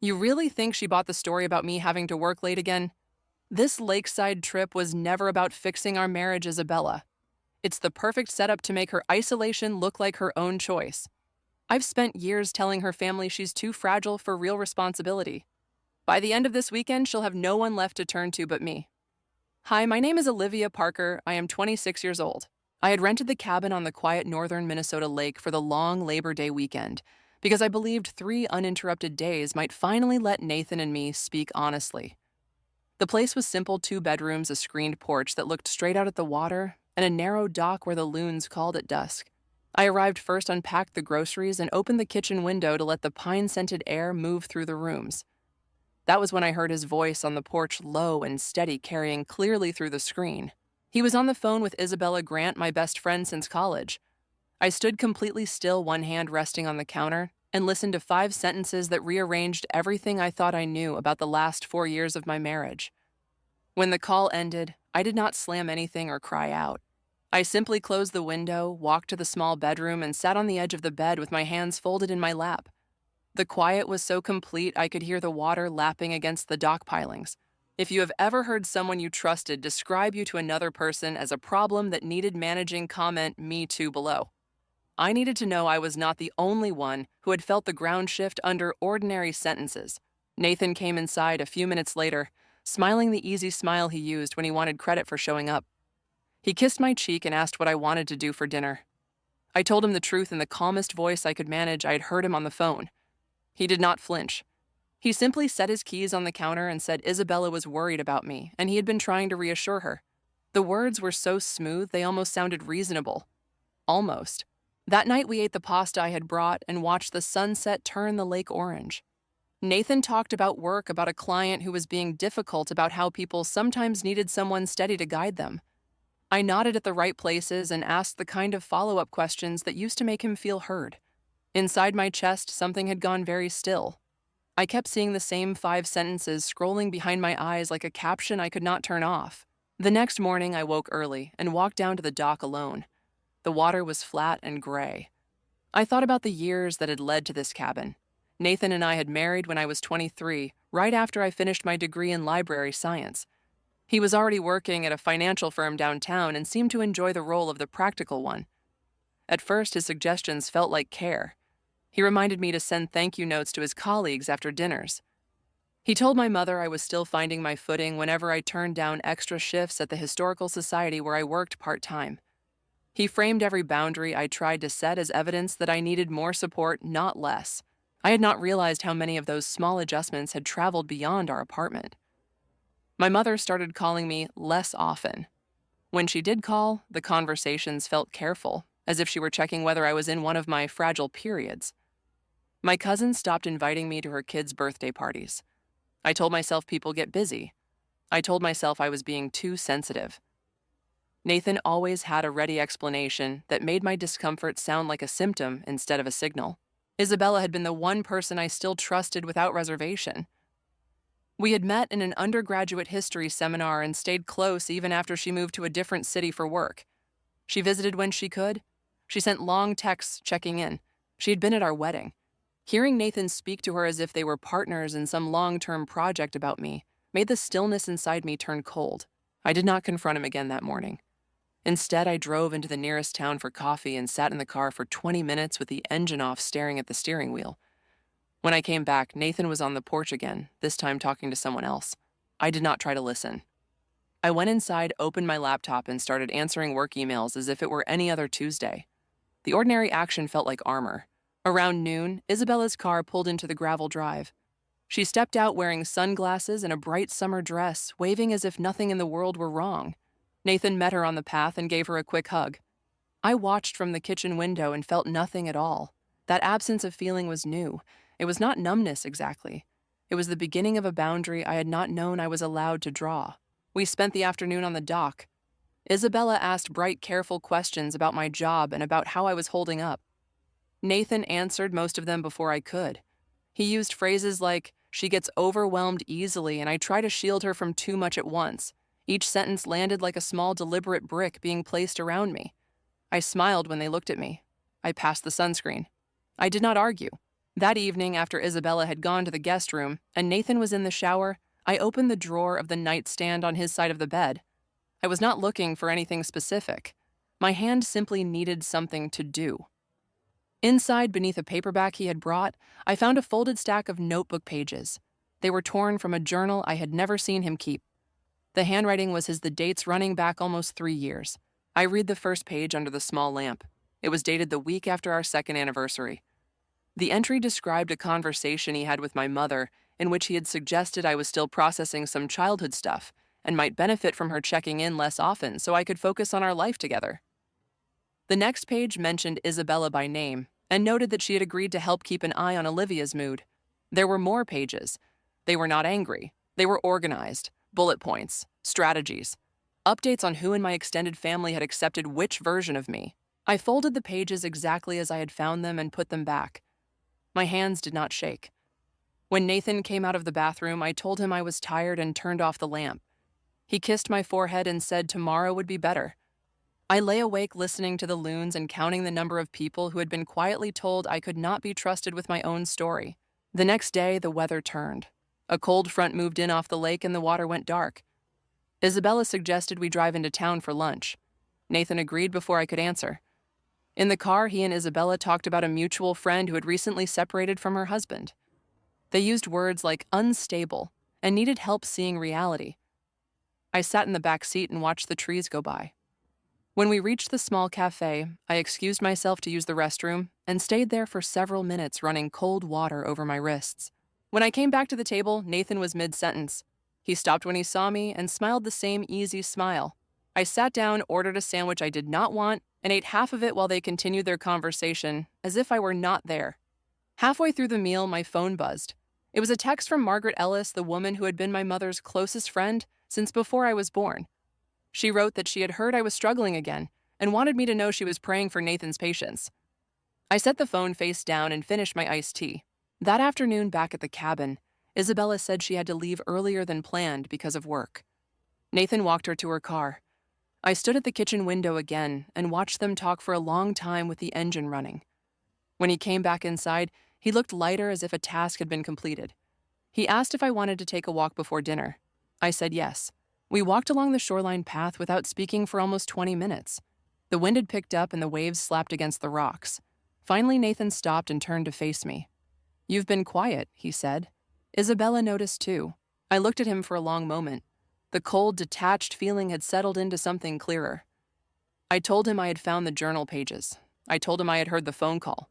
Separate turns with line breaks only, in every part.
You really think she bought the story about me having to work late again? This lakeside trip was never about fixing our marriage, Isabella. It's the perfect setup to make her isolation look like her own choice. I've spent years telling her family she's too fragile for real responsibility. By the end of this weekend, she'll have no one left to turn to but me. Hi, my name is Olivia Parker. I am 26 years old. I had rented the cabin on the quiet northern Minnesota lake for the long Labor Day weekend because I believed 3 uninterrupted days might finally let Nathan and me speak honestly. The place was simple: 2 bedrooms, a screened porch that looked straight out at the water, and a narrow dock where the loons called at dusk. I arrived first, unpacked the groceries, and opened the kitchen window to let the pine-scented air move through the rooms. That was when I heard his voice on the porch, low and steady, carrying clearly through the screen. He was on the phone with Isabella Grant, my best friend since college. I stood completely still, one hand resting on the counter, and listened to 5 sentences that rearranged everything I thought I knew about the last 4 years of my marriage. When the call ended, I did not slam anything or cry out. I simply closed the window, walked to the small bedroom, and sat on the edge of the bed with my hands folded in my lap. The quiet was so complete I could hear the water lapping against the dock pilings. If you have ever heard someone you trusted describe you to another person as a problem that needed managing, comment "me too" below. I needed to know I was not the only one who had felt the ground shift under ordinary sentences. Nathan came inside a few minutes later, smiling the easy smile he used when he wanted credit for showing up. He kissed my cheek and asked what I wanted to do for dinner. I told him the truth in the calmest voice I could manage. I had heard him on the phone. He did not flinch. He simply set his keys on the counter and said Isabella was worried about me, and he had been trying to reassure her. The words were so smooth they almost sounded reasonable. Almost. That night we ate the pasta I had brought and watched the sunset turn the lake orange. Nathan talked about work, about a client who was being difficult, about how people sometimes needed someone steady to guide them. I nodded at the right places and asked the kind of follow-up questions that used to make him feel heard. Inside my chest, something had gone very still. I kept seeing the same 5 sentences scrolling behind my eyes like a caption I could not turn off. The next morning, I woke early and walked down to the dock alone. The water was flat and gray. I thought about the years that had led to this cabin. Nathan and I had married when I was 23, right after I finished my degree in library science. He was already working at a financial firm downtown and seemed to enjoy the role of the practical one. At first, his suggestions felt like care. He reminded me to send thank you notes to his colleagues after dinners. He told my mother I was still finding my footing whenever I turned down extra shifts at the Historical Society where I worked part-time. He framed every boundary I tried to set as evidence that I needed more support, not less. I had not realized how many of those small adjustments had traveled beyond our apartment. My mother started calling me less often. When she did call, the conversations felt careful, as if she were checking whether I was in one of my fragile periods. My cousin stopped inviting me to her kids' birthday parties. I told myself people get busy. I told myself I was being too sensitive. Nathan always had a ready explanation that made my discomfort sound like a symptom instead of a signal. Isabella had been the one person I still trusted without reservation. We had met in an undergraduate history seminar and stayed close even after she moved to a different city for work. She visited when she could. She sent long texts checking in. She had been at our wedding. Hearing Nathan speak to her as if they were partners in some long-term project about me made the stillness inside me turn cold. I did not confront him again that morning. Instead, I drove into the nearest town for coffee and sat in the car for 20 minutes with the engine off, staring at the steering wheel. When I came back, Nathan was on the porch again, this time talking to someone else. I did not try to listen. I went inside, opened my laptop, and started answering work emails as if it were any other Tuesday. The ordinary action felt like armor. Around noon, Isabella's car pulled into the gravel drive. She stepped out wearing sunglasses and a bright summer dress, waving as if nothing in the world were wrong. Nathan met her on the path and gave her a quick hug. I watched from the kitchen window and felt nothing at all. That absence of feeling was new. It was not numbness exactly. It was the beginning of a boundary I had not known I was allowed to draw. We spent the afternoon on the dock. Isabella asked bright, careful questions about my job and about how I was holding up. Nathan answered most of them before I could. He used phrases like, "She gets overwhelmed easily, and I try to shield her from too much at once." Each sentence landed like a small, deliberate brick being placed around me. I smiled when they looked at me. I passed the sunscreen. I did not argue. That evening, after Isabella had gone to the guest room and Nathan was in the shower, I opened the drawer of the nightstand on his side of the bed. I was not looking for anything specific. My hand simply needed something to do. Inside, beneath a paperback he had brought, I found a folded stack of notebook pages. They were torn from a journal I had never seen him keep. The handwriting was the dates running back almost 3 years. I read the first page under the small lamp. It was dated the week after our second anniversary. The entry described a conversation he had with my mother in which he had suggested I was still processing some childhood stuff and might benefit from her checking in less often so I could focus on our life together. The next page mentioned Isabella by name and noted that she had agreed to help keep an eye on Olivia's mood. There were more pages. They were not angry. They were organized, bullet points, strategies, updates on who in my extended family had accepted which version of me. I folded the pages exactly as I had found them and put them back. My hands did not shake. When Nathan came out of the bathroom, I told him I was tired and turned off the lamp. He kissed my forehead and said tomorrow would be better. I lay awake listening to the loons and counting the number of people who had been quietly told I could not be trusted with my own story. The next day, the weather turned. A cold front moved in off the lake and the water went dark. Isabella suggested we drive into town for lunch. Nathan agreed before I could answer. In the car, he and Isabella talked about a mutual friend who had recently separated from her husband. They used words like unstable and needed help seeing reality. I sat in the back seat and watched the trees go by. When we reached the small cafe, I excused myself to use the restroom and stayed there for several minutes running cold water over my wrists. When I came back to the table, Nathan was mid-sentence. He stopped when he saw me and smiled the same easy smile. I sat down, ordered a sandwich I did not want, and ate half of it while they continued their conversation, as if I were not there. Halfway through the meal, my phone buzzed. It was a text from Margaret Ellis, the woman who had been my mother's closest friend since before I was born. She wrote that she had heard I was struggling again and wanted me to know she was praying for Nathan's patience. I set the phone face down and finished my iced tea. That afternoon back at the cabin, Isabella said she had to leave earlier than planned because of work. Nathan walked her to her car. I stood at the kitchen window again and watched them talk for a long time with the engine running. When he came back inside, he looked lighter as if a task had been completed. He asked if I wanted to take a walk before dinner. I said yes. We walked along the shoreline path without speaking for almost 20 minutes. The wind had picked up and the waves slapped against the rocks. Finally, Nathan stopped and turned to face me. "You've been quiet," he said. Isabella noticed too. I looked at him for a long moment. The cold, detached feeling had settled into something clearer. I told him I had found the journal pages. I told him I had heard the phone call.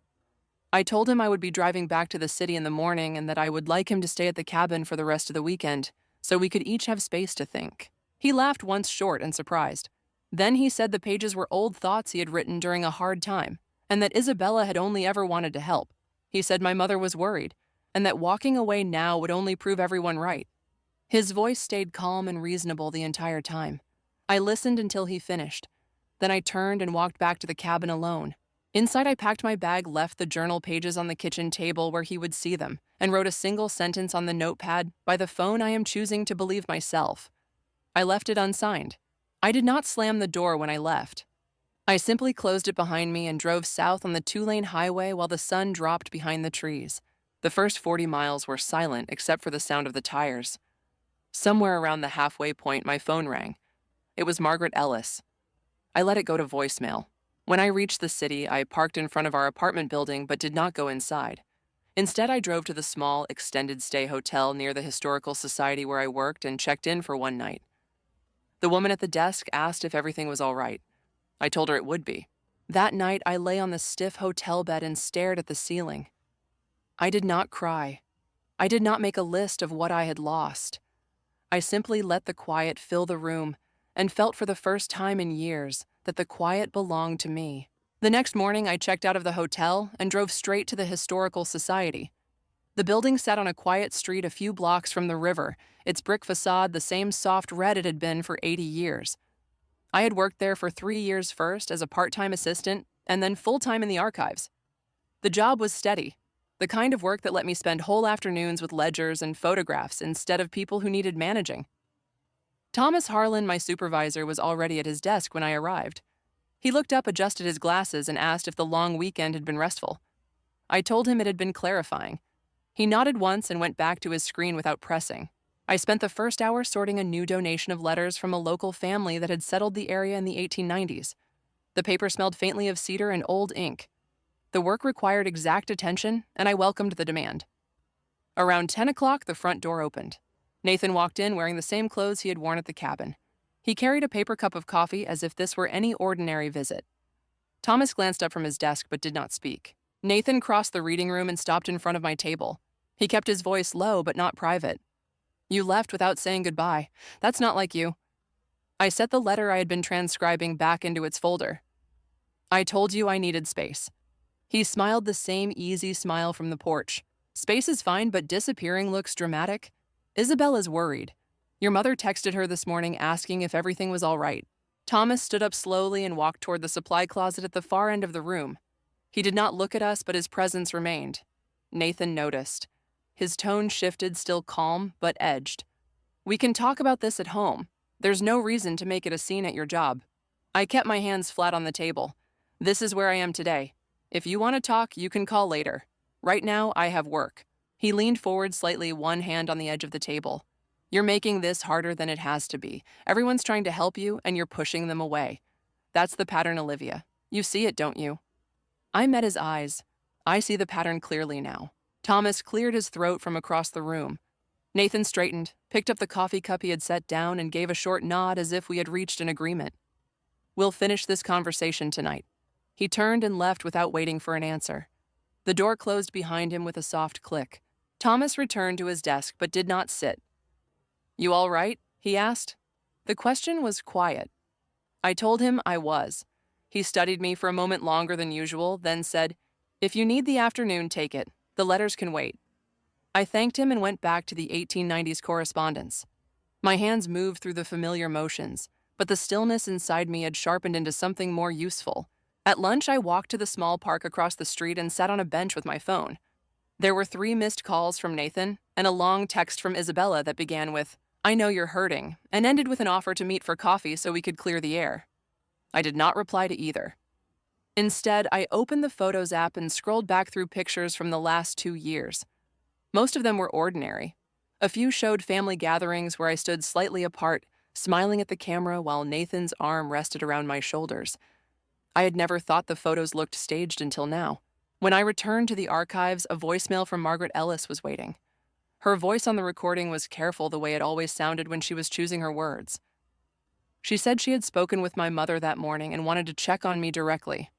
I told him I would be driving back to the city in the morning and that I would like him to stay at the cabin for the rest of the weekend, so we could each have space to think. He laughed once short and surprised. Then he said the pages were old thoughts he had written during a hard time, and that Isabella had only ever wanted to help. He said my mother was worried, and that walking away now would only prove everyone right. His voice stayed calm and reasonable the entire time. I listened until he finished. Then I turned and walked back to the cabin alone. Inside, I packed my bag, left the journal pages on the kitchen table where he would see them, and wrote a single sentence on the notepad, "By the phone I am choosing to believe myself." I left it unsigned. I did not slam the door when I left. I simply closed it behind me and drove south on the 2-lane highway while the sun dropped behind the trees. The first 40 miles were silent except for the sound of the tires. Somewhere around the halfway point, my phone rang. It was Margaret Ellis. I let it go to voicemail. When I reached the city, I parked in front of our apartment building but did not go inside. Instead, I drove to the small, extended-stay hotel near the Historical Society where I worked and checked in for one night. The woman at the desk asked if everything was all right. I told her it would be. That night, I lay on the stiff hotel bed and stared at the ceiling. I did not cry. I did not make a list of what I had lost. I simply let the quiet fill the room and felt for the first time in years that the quiet belonged to me. The next morning, I checked out of the hotel and drove straight to the Historical Society. The building sat on a quiet street a few blocks from the river, its brick facade the same soft red it had been for 80 years. I had worked there for 3 years first as a part-time assistant and then full-time in the archives. The job was steady, the kind of work that let me spend whole afternoons with ledgers and photographs instead of people who needed managing. Thomas Harlan, my supervisor, was already at his desk when I arrived. He looked up, adjusted his glasses, and asked if the long weekend had been restful. I told him it had been clarifying. He nodded once and went back to his screen without pressing. I spent the first hour sorting a new donation of letters from a local family that had settled the area in the 1890s. The paper smelled faintly of cedar and old ink. The work required exact attention, and I welcomed the demand. Around 10 o'clock, the front door opened. Nathan walked in wearing the same clothes he had worn at the cabin. He carried a paper cup of coffee as if this were any ordinary visit. Thomas glanced up from his desk but did not speak. Nathan crossed the reading room and stopped in front of my table. He kept his voice low but not private. "You left without saying goodbye. That's not like you." I set the letter I had been transcribing back into its folder. "I told you I needed space." He smiled the same easy smile from the porch. "Space is fine, but disappearing looks dramatic. Isabella's worried. Your mother texted her this morning asking if everything was all right." Thomas stood up slowly and walked toward the supply closet at the far end of the room. He did not look at us, but his presence remained. Nathan noticed. His tone shifted, still calm, but edged. "We can talk about this at home. There's no reason to make it a scene at your job." I kept my hands flat on the table. "This is where I am today. If you want to talk, you can call later. Right now, I have work." He leaned forward slightly, one hand on the edge of the table. "You're making this harder than it has to be. Everyone's trying to help you, and you're pushing them away. That's the pattern, Olivia. You see it, don't you?" I met his eyes. I see the pattern clearly now. Thomas cleared his throat from across the room. Nathan straightened, picked up the coffee cup he had set down, and gave a short nod as if we had reached an agreement. "We'll finish this conversation tonight." He turned and left without waiting for an answer. The door closed behind him with a soft click. Thomas returned to his desk but did not sit. "You all right?" he asked. The question was quiet. I told him I was. He studied me for a moment longer than usual, then said, "If you need the afternoon, take it. The letters can wait." I thanked him and went back to the 1890s correspondence. My hands moved through the familiar motions, but the stillness inside me had sharpened into something more useful. At lunch, I walked to the small park across the street and sat on a bench with my phone. There were 3 missed calls from Nathan and a long text from Isabella that began with, "I know you're hurting," and ended with an offer to meet for coffee so we could clear the air. I did not reply to either. Instead, I opened the Photos app and scrolled back through pictures from the last 2 years. Most of them were ordinary. A few showed family gatherings where I stood slightly apart, smiling at the camera while Nathan's arm rested around my shoulders. I had never thought the photos looked staged until now. When I returned to the archives, a voicemail from Margaret Ellis was waiting. Her voice on the recording was careful the way it always sounded when she was choosing her words. She said she had spoken with my mother that morning and wanted to check on me directly.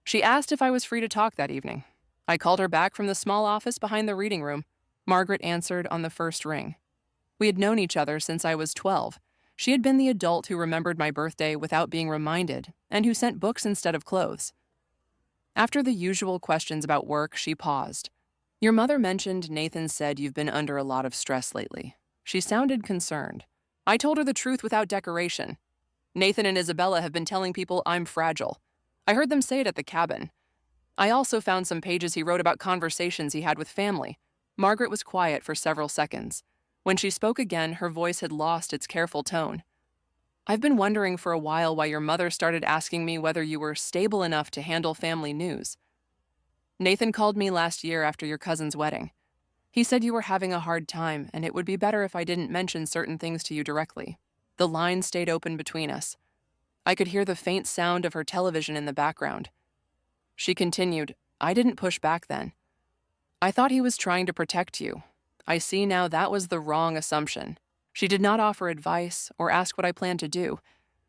She asked if I was free to talk that evening. I called her back from the small office behind the reading room. Margaret answered on the first ring. We had known each other since I was 12. She had been the adult who remembered my birthday without being reminded, and who sent books instead of clothes. After the usual questions about work, she paused. "Your mother mentioned Nathan said you've been under a lot of stress lately." She sounded concerned. I told her the truth without decoration. "Nathan and Isabella have been telling people I'm fragile. I heard them say it at the cabin. I also found some pages he wrote about conversations he had with family." Margaret was quiet for several seconds. When she spoke again, her voice had lost its careful tone. "I've been wondering for a while why your mother started asking me whether you were stable enough to handle family news. Nathan called me last year after your cousin's wedding. He said you were having a hard time, and it would be better if I didn't mention certain things to you directly." The line stayed open between us. I could hear the faint sound of her television in the background. She continued, "I didn't push back then. I thought he was trying to protect you. I see now that was the wrong assumption." She did not offer advice or ask what I planned to do.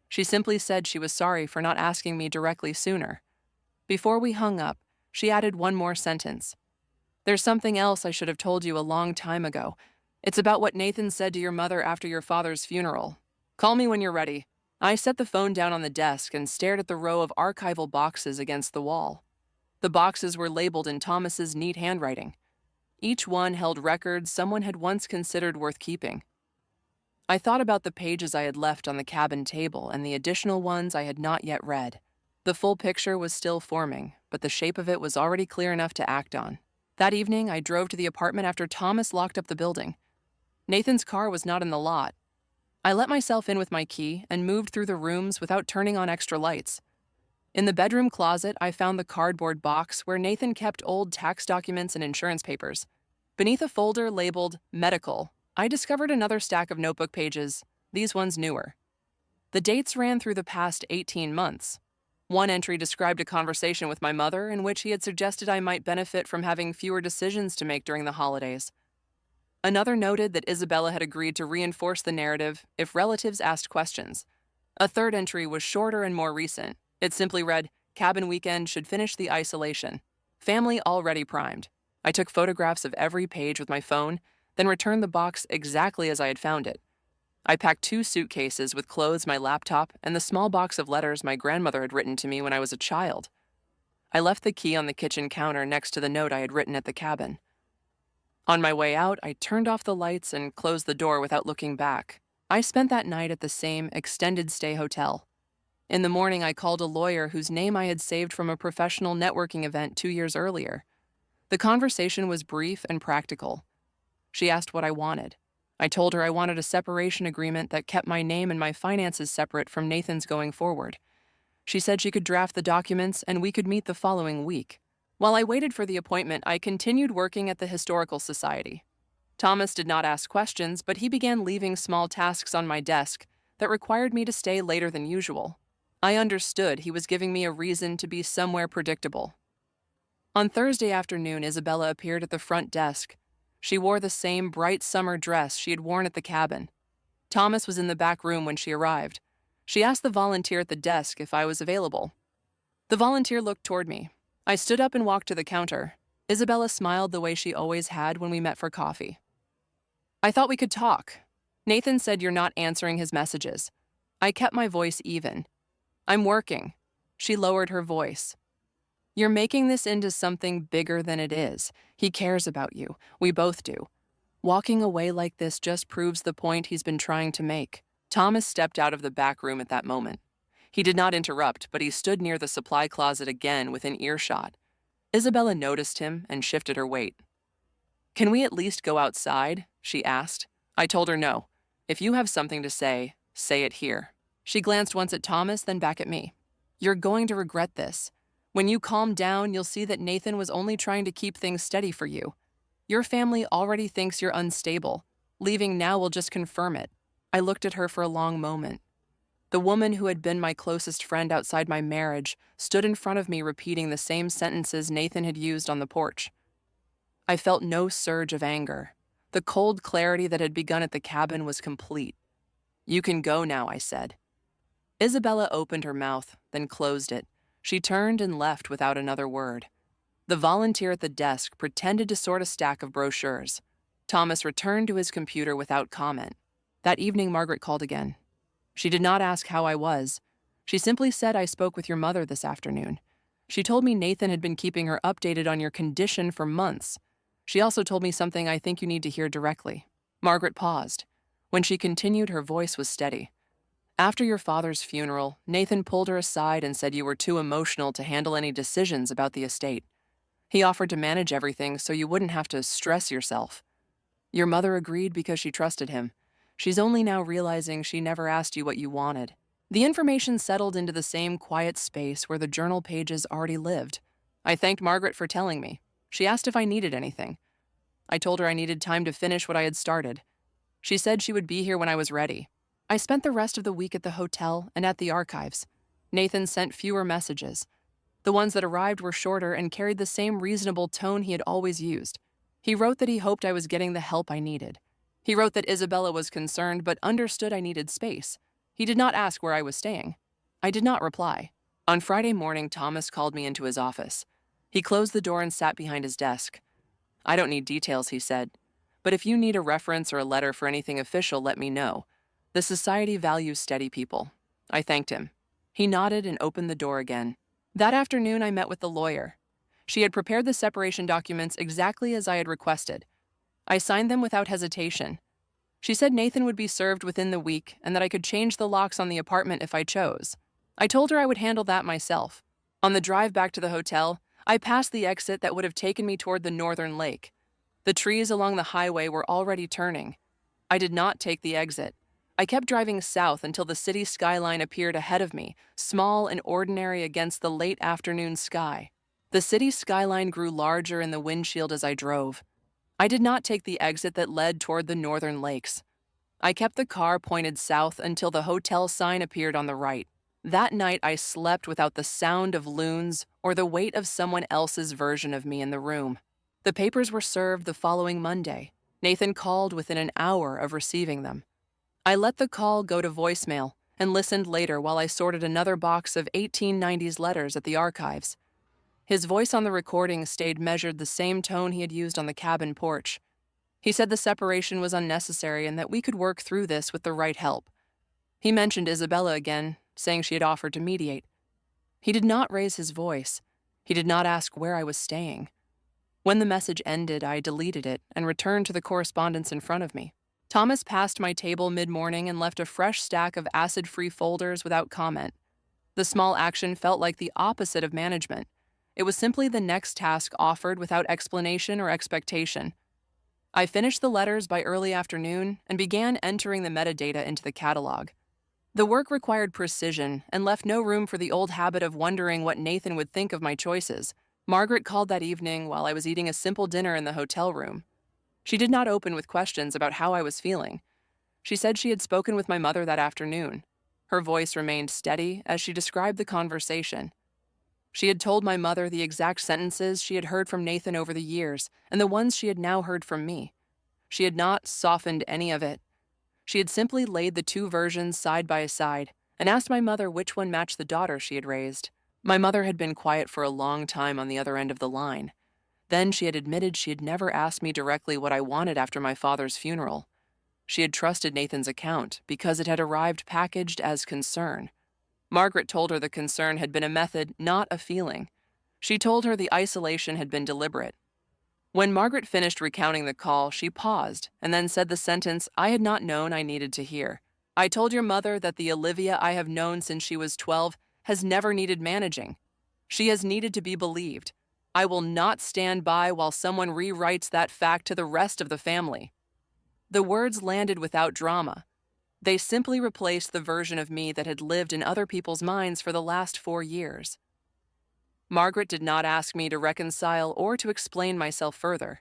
She simply said she was sorry for not asking me directly sooner. Before we hung up, she added one more sentence. "There's something else I should have told you a long time ago. It's about what Nathan said to your mother after your father's funeral. Call me when you're ready." I set the phone down on the desk and stared at the row of archival boxes against the wall. The boxes were labeled in Thomas's neat handwriting. Each one held records someone had once considered worth keeping. I thought about the pages I had left on the cabin table and the additional ones I had not yet read. The full picture was still forming, but the shape of it was already clear enough to act on. That evening, I drove to the apartment after Thomas locked up the building. Nathan's car was not in the lot. I let myself in with my key and moved through the rooms without turning on extra lights. In the bedroom closet, I found the cardboard box where Nathan kept old tax documents and insurance papers. Beneath a folder labeled Medical, I discovered another stack of notebook pages, these ones newer. The dates ran through the past 18 months. One entry described a conversation with my mother in which he had suggested I might benefit from having fewer decisions to make during the holidays. Another noted that Isabella had agreed to reinforce the narrative if relatives asked questions. A third entry was shorter and more recent. It simply read, "Cabin weekend should finish the isolation. Family already primed." I took photographs of every page with my phone, then returned the box exactly as I had found it. I packed 2 suitcases with clothes, my laptop, and the small box of letters my grandmother had written to me when I was a child. I left the key on the kitchen counter next to the note I had written at the cabin. On my way out, I turned off the lights and closed the door without looking back. I spent that night at the same extended stay hotel. In the morning, I called a lawyer whose name I had saved from a professional networking event 2 years earlier. The conversation was brief and practical. She asked what I wanted. I told her I wanted a separation agreement that kept my name and my finances separate from Nathan's going forward. She said she could draft the documents and we could meet the following week. While I waited for the appointment, I continued working at the Historical Society. Thomas did not ask questions, but he began leaving small tasks on my desk that required me to stay later than usual. I understood he was giving me a reason to be somewhere predictable. On Thursday afternoon, Isabella appeared at the front desk. She wore the same bright summer dress she had worn at the cabin. Thomas was in the back room when she arrived. She asked the volunteer at the desk if I was available. The volunteer looked toward me. I stood up and walked to the counter. Isabella smiled the way she always had when we met for coffee. "I thought we could talk. Nathan said you're not answering his messages." I kept my voice even. "I'm working." She lowered her voice. "You're making this into something bigger than it is. He cares about you. We both do. Walking away like this just proves the point he's been trying to make." Thomas stepped out of the back room at that moment. He did not interrupt, but he stood near the supply closet again within earshot. Isabella noticed him and shifted her weight. "Can we at least go outside?" she asked. I told her no. "If you have something to say it here." She glanced once at Thomas, then back at me. "You're going to regret this. When you calm down, you'll see that Nathan was only trying to keep things steady for you. Your family already thinks you're unstable. Leaving now will just confirm it." I looked at her for a long moment. The woman who had been my closest friend outside my marriage stood in front of me repeating the same sentences Nathan had used on the porch. I felt no surge of anger. The cold clarity that had begun at the cabin was complete. "You can go now," I said. Isabella opened her mouth, then closed it. She turned and left without another word. The volunteer at the desk pretended to sort a stack of brochures. Thomas returned to his computer without comment. That evening, Margaret called again. She did not ask how I was. She simply said, "I spoke with your mother this afternoon. She told me Nathan had been keeping her updated on your condition for months. She also told me something I think you need to hear directly." Margaret paused. When she continued, her voice was steady. "After your father's funeral, Nathan pulled her aside and said you were too emotional to handle any decisions about the estate. He offered to manage everything so you wouldn't have to stress yourself. Your mother agreed because she trusted him. She's only now realizing she never asked you what you wanted." The information settled into the same quiet space where the journal pages already lived. I thanked Margaret for telling me. She asked if I needed anything. I told her I needed time to finish what I had started. She said she would be here when I was ready. I spent the rest of the week at the hotel and at the archives. Nathan sent fewer messages. The ones that arrived were shorter and carried the same reasonable tone he had always used. He wrote that he hoped I was getting the help I needed. He wrote that Isabella was concerned but understood I needed space. He did not ask where I was staying. I did not reply. On Friday morning, Thomas called me into his office. He closed the door and sat behind his desk. "I don't need details," he said. "But if you need a reference or a letter for anything official, let me know. The society values steady people." I thanked him. He nodded and opened the door again. That afternoon, I met with the lawyer. She had prepared the separation documents exactly as I had requested. I signed them without hesitation. She said Nathan would be served within the week and that I could change the locks on the apartment if I chose. I told her I would handle that myself. On the drive back to the hotel, I passed the exit that would have taken me toward the northern lake. The trees along the highway were already turning. I did not take the exit. I kept driving south until the city skyline appeared ahead of me, small and ordinary against the late afternoon sky. The city skyline grew larger in the windshield as I drove. I did not take the exit that led toward the northern lakes. I kept the car pointed south until the hotel sign appeared on the right. That night, I slept without the sound of loons or the weight of someone else's version of me in the room. The papers were served the following Monday. Nathan called within an hour of receiving them. I let the call go to voicemail and listened later while I sorted another box of 1890s letters at the archives. His voice on the recording stayed measured the same tone he had used on the cabin porch. He said the separation was unnecessary and that we could work through this with the right help. He mentioned Isabella again, saying she had offered to mediate. He did not raise his voice. He did not ask where I was staying. When the message ended, I deleted it and returned to the correspondence in front of me. Thomas passed my table mid-morning and left a fresh stack of acid-free folders without comment. The small action felt like the opposite of management. It was simply the next task offered without explanation or expectation. I finished the letters by early afternoon and began entering the metadata into the catalog. The work required precision and left no room for the old habit of wondering what Nathan would think of my choices. Margaret called that evening while I was eating a simple dinner in the hotel room. She did not open with questions about how I was feeling. She said she had spoken with my mother that afternoon. Her voice remained steady as she described the conversation. She had told my mother the exact sentences she had heard from Nathan over the years and the ones she had now heard from me. She had not softened any of it. She had simply laid the two versions side by side and asked my mother which one matched the daughter she had raised. My mother had been quiet for a long time on the other end of the line. Then she had admitted she had never asked me directly what I wanted after my father's funeral. She had trusted Nathan's account because it had arrived packaged as concern. Margaret told her the concern had been a method, not a feeling. She told her the isolation had been deliberate. When Margaret finished recounting the call, she paused and then said the sentence I had not known I needed to hear. I told your mother that the Olivia I have known since she was 12 has never needed managing. She has needed to be believed. I will not stand by while someone rewrites that fact to the rest of the family. The words landed without drama. They simply replaced the version of me that had lived in other people's minds for the last 4 years. Margaret did not ask me to reconcile or to explain myself further.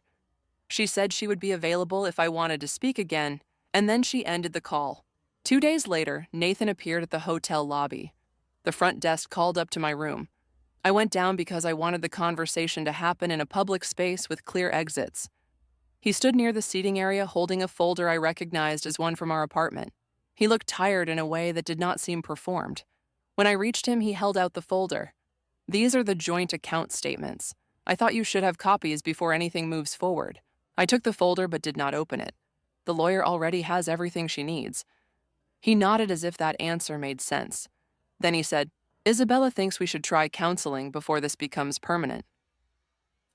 She said she would be available if I wanted to speak again, and then she ended the call. 2 days later, Nathan appeared at the hotel lobby. The front desk called up to my room. I went down because I wanted the conversation to happen in a public space with clear exits. He stood near the seating area holding a folder I recognized as one from our apartment. He looked tired in a way that did not seem performed. When I reached him, he held out the folder. These are the joint account statements. I thought you should have copies before anything moves forward. I took the folder but did not open it. The lawyer already has everything she needs. He nodded as if that answer made sense. Then he said, Isabella thinks we should try counseling before this becomes permanent.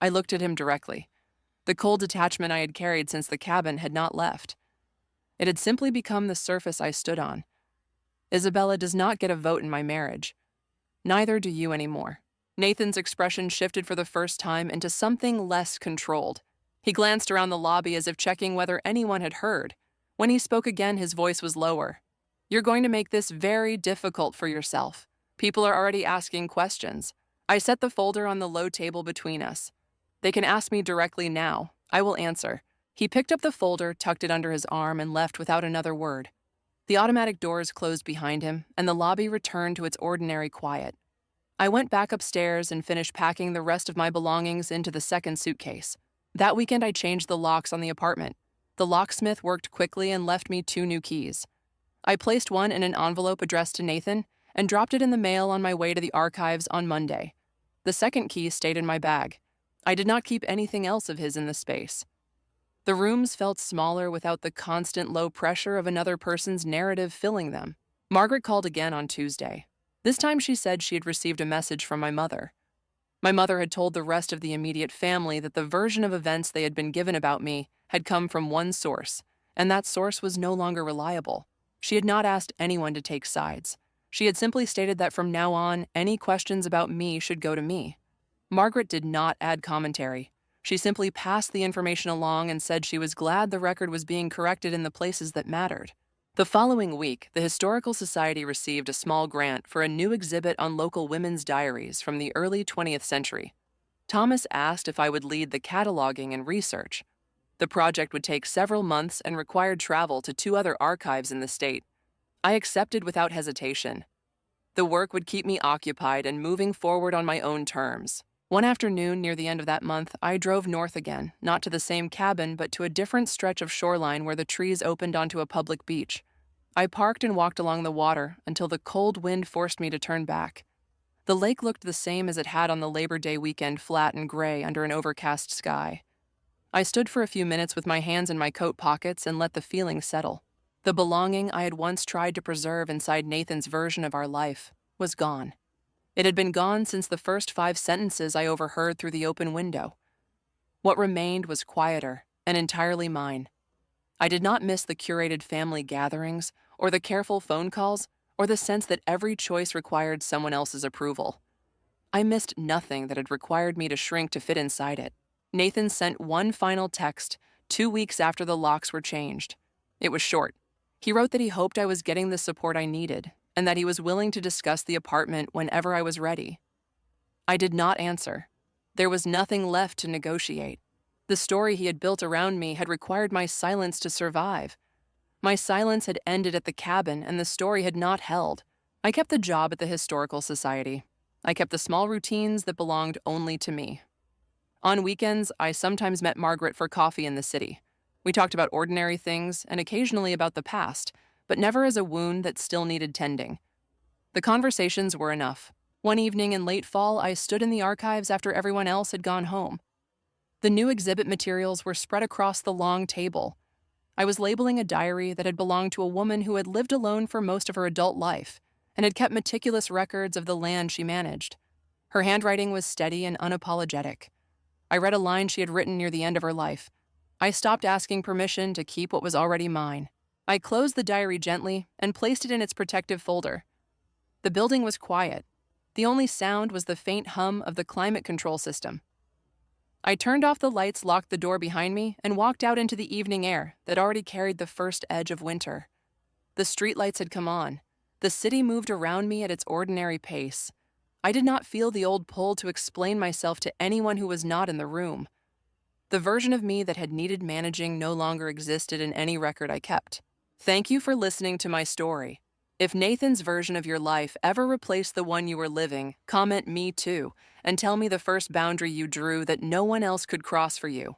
I looked at him directly. The cold detachment I had carried since the cabin had not left. It had simply become the surface I stood on. Isabella does not get a vote in my marriage. Neither do you anymore. Nathan's expression shifted for the first time into something less controlled. He glanced around the lobby as if checking whether anyone had heard. When he spoke again, his voice was lower. You're going to make this very difficult for yourself. People are already asking questions. I set the folder on the low table between us. They can ask me directly now. I will answer. He picked up the folder, tucked it under his arm, and left without another word. The automatic doors closed behind him, and the lobby returned to its ordinary quiet. I went back upstairs and finished packing the rest of my belongings into the second suitcase. That weekend, I changed the locks on the apartment. The locksmith worked quickly and left me 2 new keys. I placed one in an envelope addressed to Nathan and dropped it in the mail on my way to the archives on Monday. The second key stayed in my bag. I did not keep anything else of his in the space. The rooms felt smaller without the constant low pressure of another person's narrative filling them. Margaret called again on Tuesday. This time she said she had received a message from my mother. My mother had told the rest of the immediate family that the version of events they had been given about me had come from one source, and that source was no longer reliable. She had not asked anyone to take sides. She had simply stated that from now on, any questions about me should go to me. Margaret did not add commentary. She simply passed the information along and said she was glad the record was being corrected in the places that mattered. The following week, the Historical Society received a small grant for a new exhibit on local women's diaries from the early 20th century. Thomas asked if I would lead the cataloging and research. The project would take several months and required travel to two other archives in the state. I accepted without hesitation. The work would keep me occupied and moving forward on my own terms. One afternoon near the end of that month, I drove north again, not to the same cabin, but to a different stretch of shoreline where the trees opened onto a public beach. I parked and walked along the water until the cold wind forced me to turn back. The lake looked the same as it had on the Labor Day weekend, flat and gray under an overcast sky. I stood for a few minutes with my hands in my coat pockets and let the feeling settle. The belonging I had once tried to preserve inside Nathan's version of our life was gone. It had been gone since the first 5 sentences I overheard through the open window. What remained was quieter and entirely mine. I did not miss the curated family gatherings, or the careful phone calls, or the sense that every choice required someone else's approval. I missed nothing that had required me to shrink to fit inside it. Nathan sent one final text 2 weeks after the locks were changed. It was short. He wrote that he hoped I was getting the support I needed, and that he was willing to discuss the apartment whenever I was ready. I did not answer. There was nothing left to negotiate. The story he had built around me had required my silence to survive. My silence had ended at the cabin, and the story had not held. I kept the job at the Historical Society. I kept the small routines that belonged only to me. On weekends, I sometimes met Margaret for coffee in the city. We talked about ordinary things and occasionally about the past, but never as a wound that still needed tending. The conversations were enough. One evening in late fall, I stood in the archives after everyone else had gone home. The new exhibit materials were spread across the long table. I was labeling a diary that had belonged to a woman who had lived alone for most of her adult life and had kept meticulous records of the land she managed. Her handwriting was steady and unapologetic. I read a line she had written near the end of her life. I stopped asking permission to keep what was already mine. I closed the diary gently and placed it in its protective folder. The building was quiet. The only sound was the faint hum of the climate control system. I turned off the lights, locked the door behind me, and walked out into the evening air that already carried the first edge of winter. The streetlights had come on. The city moved around me at its ordinary pace. I did not feel the old pull to explain myself to anyone who was not in the room. The version of me that had needed managing no longer existed in any record I kept. Thank you for listening to my story. If Nathan's version of your life ever replaced the one you were living, comment "me too" and tell me the first boundary you drew that no one else could cross for you.